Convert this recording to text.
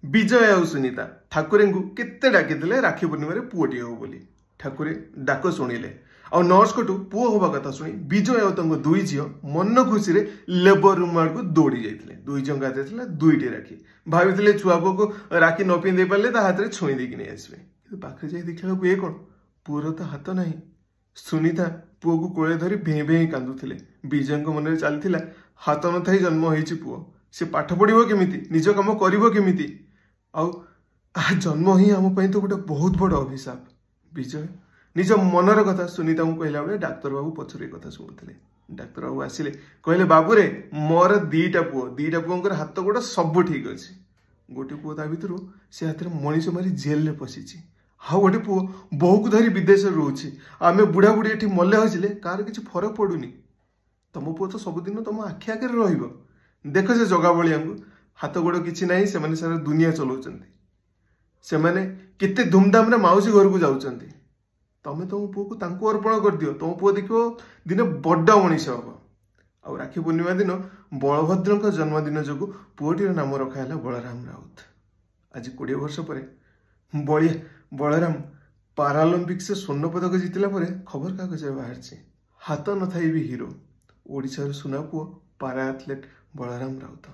विजय और सुनीता ठाकुरे को केते डाकिले राखी पूर्णिमा पुओटी हो बोली। ठाकुरे डाक शुणिले और नर्स कटू पुओ हवा कथा शुणी विजय और दुई झील मन खुशी लेबर रूम आड़ को दौड़ी जाते दुई जन गाधे दुईटी राखी भाई छुआ पु को राखी न पिंधे पारे हाथ में छुई देकी नहीं आसवे पाखे जाए देखा ये कौन पुअर तो हाथ ना। सुनीता पुओ को कोले धरी भें भें कांदुले। विजय मन में चलता हाथ न थी जन्म हो पुओ से पाठ पढ़ो केमी निज कम कर केमी जन्म ही आम तो गोटे बहुत बड़ अभिशाप। विजय निज मनर कथा सुनीता को कहला बेले डाक्तर बाबू पछरे कथा शुणुते। डाक्तर बाबू आसिले कहले बाबू रे मोर दीटा पुओर हाथ गोड़ सब ठीक अच्छे। गोटे पुओ ता भर से हाथ में मनीष मारी जेल में पशि हाँ गोटे पुओ बहु को धरी विदेश रोचे आम बुढ़ा बुढ़ी ये मले हसिले कार किसी फरक पड़ूनी। तुम पुओ तो सबुदिन तुम आखि आगे रख से जगा भाया हाथ गोड़ कि ना से सारा दुनिया चलाउछन्ति से केते धूमधाम माउसी घर को जाउछन्ति। तमें तुम पुओ को तांको अर्पण कर दियो तुम पुओ देखो दिने बड़ मनीष हम। आ राखी पूर्णिमा दिन बलभद्र जन्मदिन जो पुओटीर नाम रखाला बलराम राउत। आज 20 वर्ष पर बलराम पारालंपिक्स से स्वर्ण पदक जीतला खबर कागज बाहर हाथ न थाई भी हीरो ओडिशार सुना पुओ पारा एथलेट बलराम राउत।